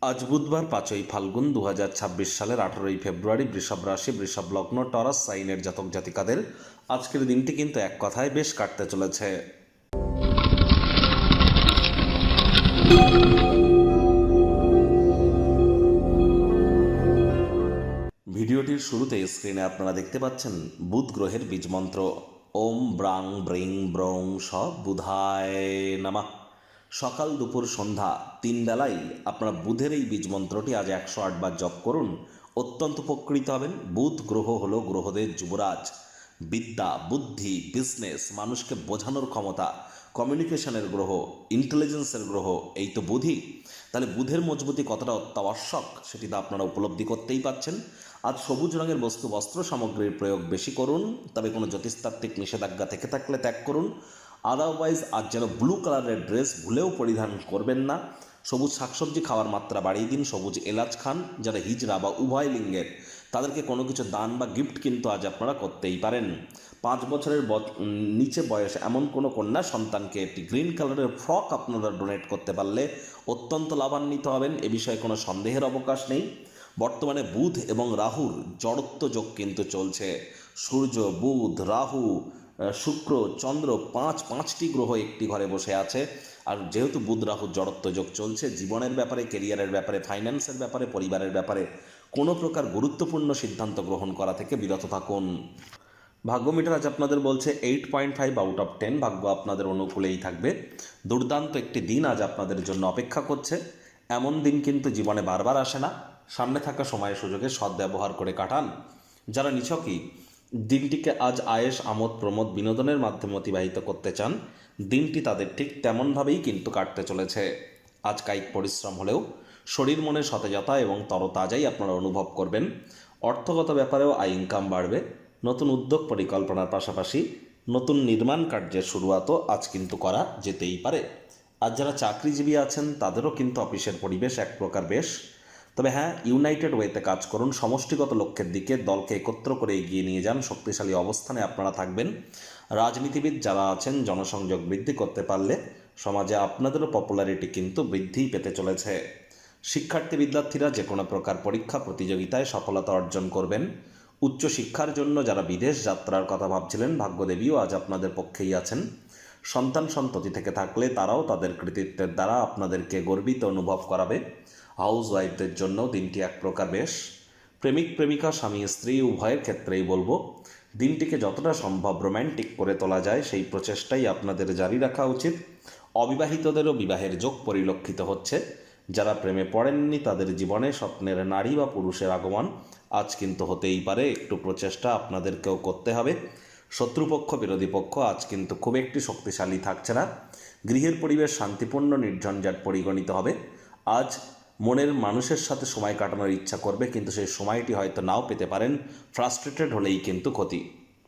আজ বুধবার 5ই ফাল্গুন 2026 সালের 18ই ফেব্রুয়ারি। বৃষভ রাশি, বৃষভ লগ্ন, টরাস সাইনের জাতক জাতিকাদের আজকের দিনটি কিন্তু এক কথায় বেশ কাটতে চলেছে। ভিডিওটির শুরুতে স্ক্রিনে আপনারা দেখতে পাচ্ছেন বুধ গ্রহের বীজ মন্ত্র ওম ব্রাং ব্রিং ব্রং স বুধায় নমঃ। সকাল দুপুর সন্ধ্যা 3 বেলায় আপনারা বুধের এই বীজ মন্ত্রটি আজ 108 বার জপ করুন, অত্যন্ত উপকৃত হবেন। বুধ গ্রহ হলো গ্রহদের যুবরাজ। বিদ্যা, বুদ্ধি, বিজনেস, মানুষকে বোঝানোর ক্ষমতা, কমিউনিকেশনের গ্রহ, ইন্টেলিজেন্সের গ্রহ, এই তো বুধই। তাহলে বুধের মজবুতি কতটা অত্যাবশ্যক সেটি তো আপনারা উপলব্ধি করতেই পাচ্ছেন। আজ সবুজ রঙের বস্তু বস্ত্র সামগ্রীর প্রয়োগ বেশি করুন, তবে কোনো জ্যোতিষতাত্ত্বিক নিষেধাজ্ঞা থেকে থাকলে ত্যাগ করুন। আদারওয়াইজ আজ যেন ব্লু কালারের ড্রেস ভুলেও পরিধান করবেন না। সবুজ শাকসবজি খাওয়ার মাত্রা বাড়িয়ে দিন। সবুজ এলাচ খান। যারা হিজড়া বা উভয় লিঙ্গের তাদেরকে কোনো কিছু দান বা গিফট কিন্তু আজ আপনারা করতেই পারেন। 5 বছরের নিচে বয়স এমন কোনো কন্যা সন্তানকে একটি গ্রিন কালারের ফ্রক আপনারা ডোনেট করতে পারলে অত্যন্ত লাভান্বিত হবেন, এ বিষয়ে কোনো সন্দেহের অবকাশ নেই। বর্তমানে বুধ এবং রাহুর জড়ত্ব যোগ কিন্তু চলছে। সূর্য, বুধ, রাহু, শুক্র, চন্দ্র, পাঁচটি গ্রহ একটি ঘরে বসে আছে। আর যেহেতু বুধ রাহুর জড়ত্ব যোগ চলছে, জীবনের ব্যাপারে, কেরিয়ারের ব্যাপারে, ফাইন্যান্সের ব্যাপারে, পরিবারের ব্যাপারে কোনো প্রকার গুরুত্বপূর্ণ সিদ্ধান্ত গ্রহণ করা থেকে বিরত থাকুন। ভাগ্য মিটার আজ আপনাদের বলছে 8.5 আউট অফ 10। ভাগ্য আপনাদের অনুকূলেই থাকবে। দুর্দান্ত একটি দিন আজ আপনাদের জন্য অপেক্ষা করছে। এমন দিন কিন্তু জীবনে বারবার আসে না। সামনে থাকা সময় সুযোগে সদ্ব্যবহার করে কাটান। যারা নিছকই দিনটিকে আজ আয়েশ, আমোদ প্রমোদ, বিনোদনের মাধ্যমে অতিবাহিত করতে চান, দিনটি তাদের ঠিক তেমনভাবেই কিন্তু কাটতে চলেছে। আজ কায়িক পরিশ্রম হলেও শরীর মনে সতেজতা এবং তরতাজাই আপনারা অনুভব করবেন। অর্থগত ব্যাপারেও আয় ইনকাম বাড়বে। নতুন উদ্যোগ পরিকল্পনার পাশাপাশি নতুন নির্মাণ কার্যের শুরুয়াতও আজ কিন্তু করা যেতেই পারে। আজ যারা চাকরিজীবী আছেন তাদেরও কিন্তু অফিসের পরিবেশ এক প্রকার বেশ। তবে হ্যাঁ, ইউনাইটেড ওয়েতে কাজ করুন। সমষ্টিগত লক্ষ্যের দিকে দলকে একত্র করে এগিয়ে নিয়ে যান। শক্তিশালী অবস্থানে আপনারা থাকবেন। রাজনীতিবিদ যারা আছেন জনসংযোগ বৃদ্ধি করতে পারলে সমাজে আপনাদেরও পপুলারিটি কিন্তু বৃদ্ধিই পেতে চলেছে। শিক্ষার্থী বিদ্যার্থীরা যে কোনো প্রকার পরীক্ষা প্রতিযোগিতায় সফলতা অর্জন করবেন। উচ্চশিক্ষার জন্য যারা বিদেশ যাত্রার কথা ভাবছিলেন, ভাগ্যদেবীও আজ আপনাদের পক্ষেই আছেন। সন্তান সন্ততি থেকে থাকলে তারাও তাদের কৃতিত্বের দ্বারা আপনাদেরকে গর্বিত অনুভব করাবে। হাউস ওয়াইফদের জন্য দিনটি এক প্রকার বেশ। প্রেমিক প্রেমিকা, স্বামী স্ত্রী উভয়ের ক্ষেত্রেই বলবো দিনটিকে যতটা সম্ভব রোম্যান্টিক করে তোলা যায় সেই প্রচেষ্টাই আপনাদের জারি রাখা উচিত। অবিবাহিতদেরও বিবাহের যোগ পরিলক্ষিত হচ্ছে। যারা প্রেমে পড়েননি তাদের জীবনে স্বপ্নের নারী বা পুরুষের আগমন আজ কিন্তু হতেই পারে। একটু প্রচেষ্টা আপনাদেরকেও করতে হবে। শত্রুপক্ষ, বিরোধী পক্ষ আজ কিন্তু খুব একটি শক্তিশালী থাকছে না। গৃহের পরিবেশ শান্তিপূর্ণ, নির্ঝঞ্ঝাট পরিগণিত হবে। আজ মনের মানুষের সাথে সময় কাটানোর ইচ্ছা করবে, কিন্তু সেই সময়টি হয়তো নাও পেতে পারেন। ফ্রাস্ট্রেটেড হলেই কিন্তু ক্ষতি।